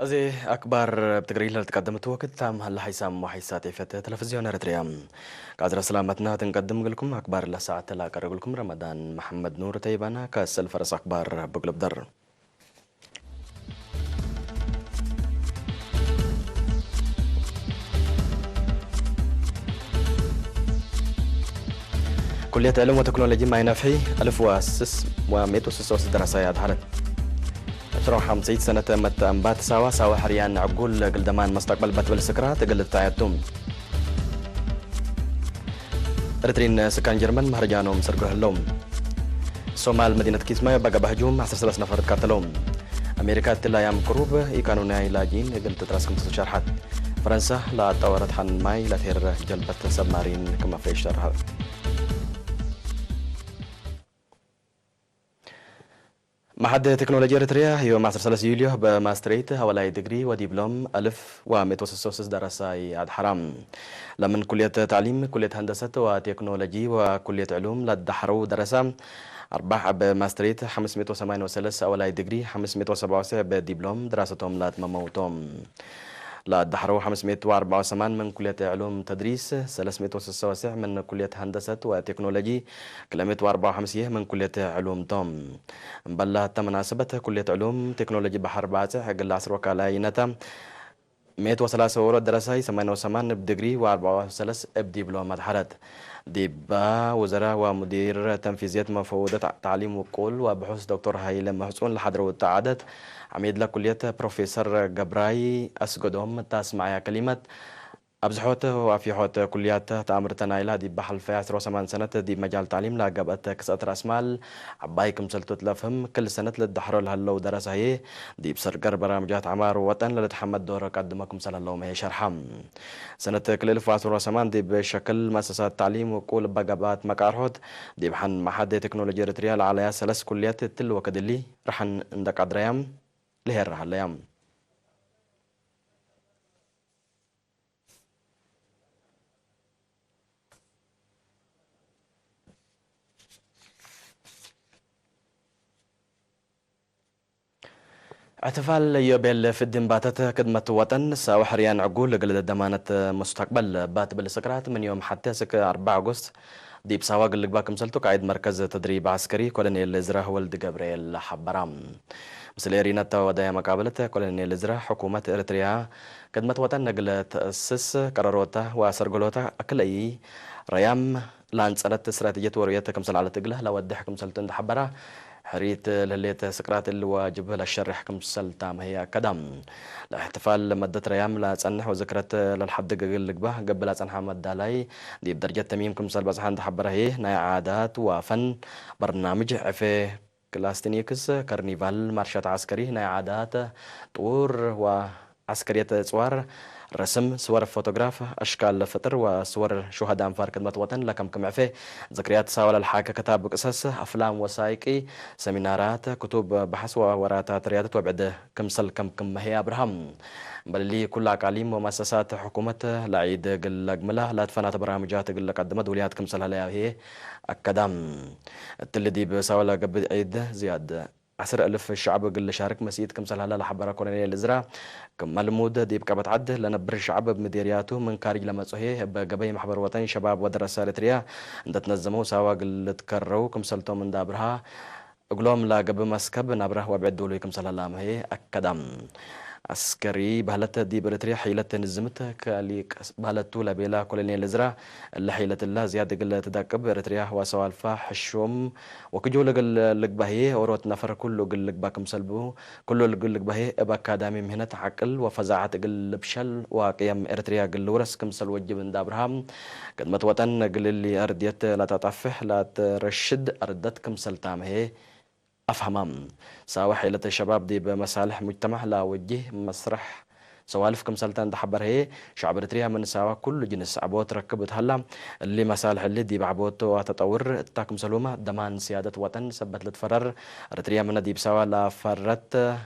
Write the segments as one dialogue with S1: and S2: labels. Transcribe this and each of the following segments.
S1: أزي أكبر بتقرير اللي تقدمت وقت تام هلا حيسام وحيساتي في تلفزيون أريتريا قادرة سلامتنا تنقدم لكم أخبار لساعة تلا قرر لكم رمضان محمد نور تيبانا كاس الفرس أخبار بقلب در كلية علوم وتكنولوجيا ما ينافحي 1606 دراسة أدهرت 50 سنة مت أنبات سوا حريان عقول قلدمان مستقبل بتبل سكرات قلت تعيتم رترين سكان جرمن مهرجانهم سرقه اللوم صومال مدينة كيسمايو بقى بهجوم 10 نفر قتلهم أمريكا تلا يام كروب يكانوا ناي لاجين قلت تراسكم تشرحات فرنسا لا طورت حن ماي لا تهر جلبة سبمارين كما في شرها معهد تكنولوجيا إريتريا يوم 10 يوليو بماستريت حوالي ديجري ودبلوم 1100 دراسة عاد حرام لمن كلية تعليم كلية هندسة وتكنولوجي وكلية علوم للدحرو دراسة أرباح بماستريت 538 أولاي ديجري 577 بدبلوم دراستهم لا تمموتهم لا دحروا 584 من كلية علوم تدريس 396 من كلية هندسة وتكنولوجي 354 من كلية علوم توم بلا مناسبة كلية علوم تكنولوجي بحر باتع قل عصر وكالاينتا 103 ورد دراسة 88 بديجري و43 بدبلومات حرت ديبا وزراء ومدير تنفيذية مفوضة تعليم وقول وبحوث دكتور هايلة محسون لحضر والتعادت عميد لكلية بروفيسور جبراي أسقدهم تسمع كلمة أبزحوت وفي حوت كليات تأمرتنا إلى دي بحل في 10 سنة دي مجال تعليم لاقبت كسات رأس مال عبايكم سلتو تلفهم كل سنة للدحر الهلو دراسة هي دي بسرقر برامجات عمار وطن لتحمد دور قدمكم سل الله ما شرحم سنة كل 10 دي بشكل مؤسسات تعليم وكل بقبات مكارهود دي بحن محد تكنولوجيا ريتريال على 3 كليات تل وكدلي رح ندك عدريام لهر هاليام احتفال يوبيل في الدنباتات خدمة وطن ساو حريان عقول قلد ضمانة مستقبل بات بالسكرات من يوم حتى سك 4 أغسطس دي بساوا قلق باكم سلتو قايد مركز تدريب عسكري كولونيل إزرا ولد جبريل حبرام مثل ريناتا ودايا مقابلة كولونيل إزرا حكومة إريتريا خدمة وطن نقل تأسس قراروتا وسرقلوتا أكل أي ريام لانسالت استراتيجية وريتا كمسل على تقله لو ودي حكم سلتن حبرا حريت لليت سكرات الواجب للشرح كم سلتام هي كدم الاحتفال مدة ريام لا تصنح وذكرت للحد قل قبه قبل تصنح مدة لاي دي بدرجة تميم كم سل بزحان تحبره هي ناي عادات وفن برنامج عفي كلاستينيكس كارنيفال مارشات عسكري ناي عادات طور وعسكرية صور رسم صور فوتوغراف أشكال فطر وصور شهداء أنفار خدمة وطن لكم كم عفيه ذكريات ساول الحاكة كتاب قصص أفلام وثائقي سيمينارات كتب بحث ووراتات رياضة وبعد كم هي أبراهام بل لي كل أقاليم ومؤسسات حكومة لعيد قل أجملة لا تفنات برامجات قل قدمت وليات كمسل هلا هي أكدام التلدي بساول قبل عيد زياد 10,000 الشعب قل شارك مسيد كمسل هلا لحبرا كونية الإزراء ملمود دي بقى بتعد لنبر الشعب بمديرياته من كارج لما صحيح بقبي محبر وطني شباب ودراسة ريتريا عند تنظموا سوا قل تكرروا كمسلتو من دابرها اقلوم لا قبل مسكب نبره وبعدوا له كمسل هلا ما هي أكدام عسكري بهلت دي بريتريا حيلة نزمتها كاليك بهلتو لبيلا كولونيل الإزراء اللي حيلة الله زيادة قل تداكب بريتريا وسوالفا حشوم وكجول قل لك بهي وروت نفر كله قل لك باكم سلبو كله قل لك بهي ابا كادامي مهنة عقل وفزاعة قل بشل وقيم اريتريا قل ورس كمسل وجب دابرهام قد متوطن قل اللي ارديت لا تطفح لا ترشد اردت كمسل تام هي أفهمام ساوى حيلة الشباب دي بمصالح مجتمع لا وجه مسرح سوالف كمسلتان دحبر هي شعب إريتريا من سوا كل جنس عبوت ركبت هلا اللي مصالح اللي دي بعبوت وتطور تاكم سلومة ضمان سيادة وطن سبت لتفرر إريتريا من دي بسوا لا فرت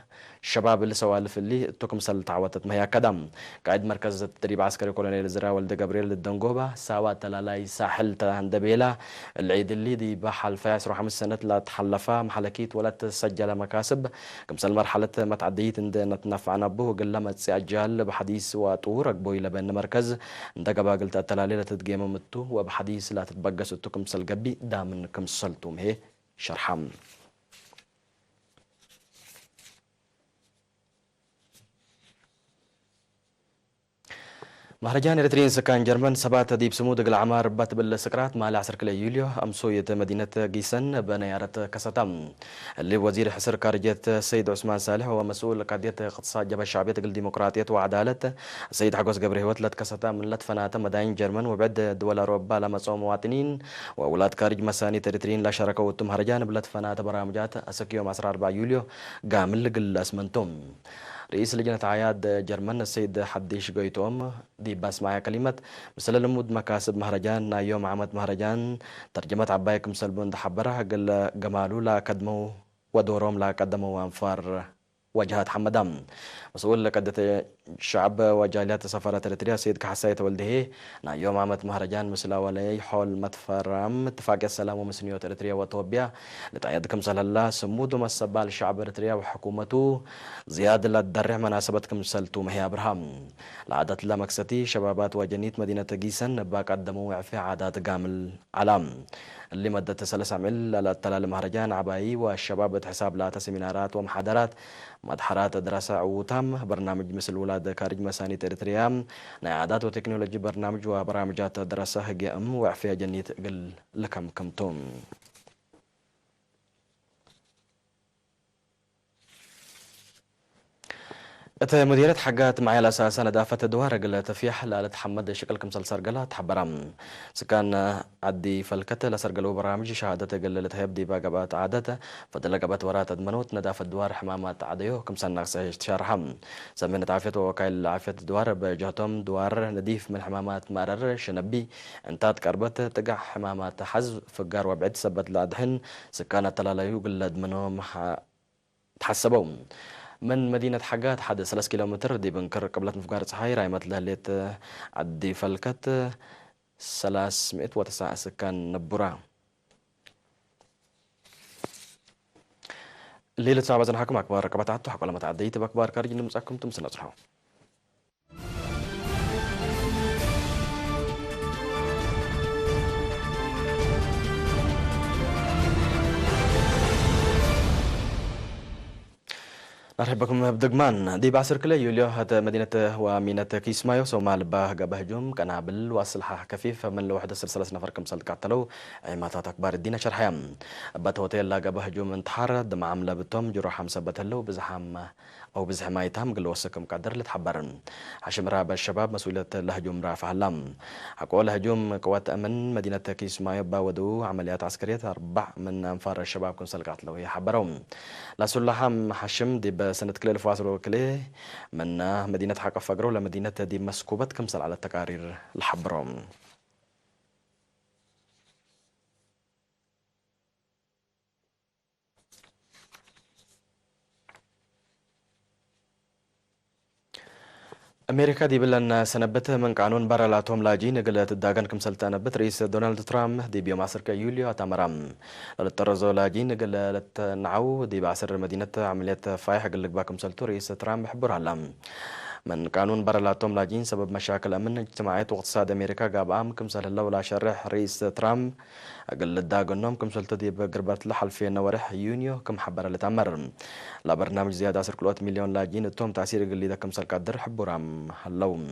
S1: الشباب اللي سوالف اللي توكم سل تعوتت ما هي كدم قائد مركز التدريب عسكري كولونيل زرا ولد جبريل الدنجوبة سوا تلالاي ساحل تهندبيلا العيد اللي دي بحال فاس روح 5 سنة لا تحلفا محلكيت ولا تسجل مكاسب كمسل مرحلة ما تعديت عند نتنفع نبوه قل لما تسجل بحديث وطور بوي لبن مركز دقبا قلت التلالي لا تتقيم متو وبحديث لا تتبقى ستو كمسل قبي دامن كمسلتم هي شرحام مهرجان إريتريين سكان جرمن سبات ديب سمود العمار بات بالسكرات مع العصر كلا يوليو أمسوية مدينة جيسن بنيارة كساتام اللي وزير حسر كارجية السيد عثمان صالح ومسؤول قضية اقتصاد جبهة الشعبية الديمقراطية وعدالة السيد حقوس جبري وتلت كساتام من لتفنات مداين جرمن وبعد دول أوروبا لمسؤول مواطنين وأولاد كارج مساني إريتريين لا شاركوا مهرجان بلتفنات برامجات أسك يوم 4 يوليو قامل قل أسمنتم رئيس لجنة عياد جرمن السيد حديش قويتوم دي بس معايا كلمة مثل لمود مكاسب مهرجان يوم عمد مهرجان ترجمة عبايكم سلبون دحبرها قل جمالو لا قدموا ودورهم لا قدموا وانفار وجهات حمدان مسؤول قدة الشعب وجاليات سفارة إريتريا سيد كحساية ولده يوم عمد مهرجان مثل ولي حول متفرم اتفاق السلام ومسنيوت إريتريا وتوبيا لتأيدكم سهل الله سمود ومسبال الشعب إريتريا وحكومته زيادة للدرع مناسبتكم سلتو مهي أبراهام العادات مكستي شبابات وجنيت مدينة جيسن باك قدموا في عادات قامل علام اللي مدة 3 عمل للتلال مهرجان عبايي والشباب حساب لا سيمينارات ومحاضرات مدحرات دراسة وتام برنامج مثل ولاد كارج مساني إريتريا عادات وتكنولوجي برنامج وبرامجات دراسة هجي وعفية جنيت قل لكم كمتم مديرة حاجات معي الأساس أنا دافت دوار قل تفيح لا تحمد شكل كم سلسر قلها تحبرام سكان عدي فالكتة لسر قلو برامج شهادة قل لتهيبدي باقبات عادته فدل قبات ورات أدمنوت ندافت دوار حمامات عديو كم سنة تشارحم سمينة عافية ووكايل عافية دوار بجهتهم دوار نديف من حمامات مرر شنبي انتات كربت تقع حمامات حزب فقار وبعد سبت لأدحن سكان تلاليو قل أدمنهم تحسبون من مدينة حاجات حد 3 كيلومتر دي بنكر قبلة مفقارة صحاي رايمت لهليت عدي فلكت 309 سكان نبورا الليلة صعبة زنحكم أكبر ركبات عدتو حق لما تعديت بأكبر كارجين مساكم تمسنا صحو نرحب بكم بدقمان دي بعصر كله يوليو هذا مدينة ومينة كيسمايو سومال باه قبهجوم قنابل وأسلحة كفيف من لوحدة سلسلة نفر كم سلك عتلو عماتات أكبار الدين شرحيام بات هوتيل لا قبهجوم انتحار دم عملة بتوم جروح مسبت هلو بزحام أو بزحمايتهم قل وسكم قدر لتحبرن حشم راب الشباب مسؤولية الهجوم رافع اللام حقوا الهجوم قوات أمن مدينة كيسمايو باودو عمليات عسكرية 4 من أنفار الشباب كن سلك عتلو يحبرهم لا سلحام حشم دي سنة كليل فاصل كليه من مدينة حق فقرو لمدينة دي مسكوبة كمسل على التقارير الحبرم أمريكا دي بلن سنبت من قانون برالاتهم لاجي نقلت الداغن كمسل تنبت رئيس دونالد ترامب دي بيوم عصر يوليو تمرم للطرزو لاجي نقلت نعو دي بعصر مدينة عمليات فايح قلق باكم سلتو رئيس ترامب حبر علام من قانون برالاتهم لاجين سبب مشاكل أمن اجتماعية واقتصاد أمريكا قاب عام كمسل اللولا شرح رئيس ترامب أقل الداغنهم كمسل تدي بقربات لحل في نورح يونيو كم حبر لتمر لا برنامج زيادة 10 مليون لاجين التوم تأثير قل كمسل قدر حبرام اللوم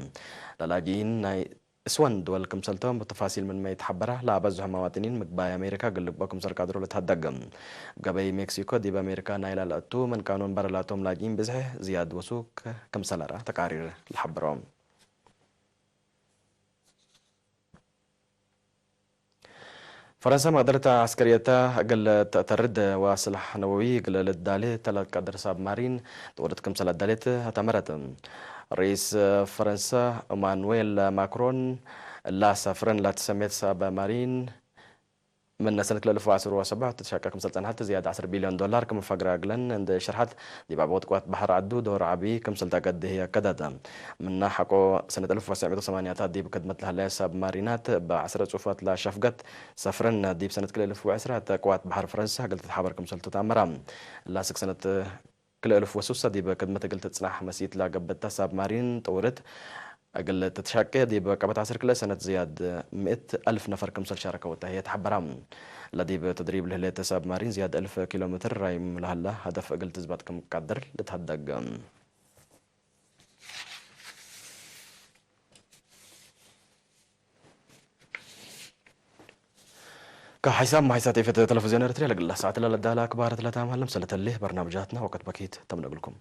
S1: للاجين اسوان دول كمسلتهم بتفاصيل من ما يتحبره لا بزح مواطنين مقباي امريكا قل بكم سر قادرو لتهدقم قباي مكسيكو دي بامريكا نايلا لاتو من قانون برلاتهم لاجين بزح زياد وسوق كمسلرة تقارير الحبرام فرنسا مقدرة عسكريتها قل ترد وسلاح نووي قل للدالي تلات قدر ساب مارين تورد كمسة للداليت هتمرت رئيس فرنسا مانويل ماكرون لا سافرن لا تسميت ساب مارين من سنة 2017 تشكك مسلطان حتى زيادة 10 بليون دولار كم فقرة قلن عند شرحت دي بعبوت قوات بحر عدو دور عبي كم سلطة قد هي كدادا من ناحقو سنة 1908 دي بكدمت لها لا ساب مارينات بعسرة صفات لا شفقت سفرن دي بسنة 2010 قوات بحر فرنسا قلت تحبر كم سلطة عمرام لاسك سنة كل 1006 دي بكدمت قلت تصنح مسيت لا قبتها ساب مارين طورت أقل تتشاكي دي بقبت عسر كلا سنة زياد 100,000 نفر كمسل شاركة وتهي تحبرام لدي بتدريب لهلا تساب مارين زياد 1000 كيلومتر رايم لهلا هدف أقل تزبط كم قدر لتهدق كحساب ما حساتي في التلفزيون الريتري لقل ساعة لا لدى أكبار 3 عام هلم سلة اللي برنامجاتنا وقت بكيت تم نقولكم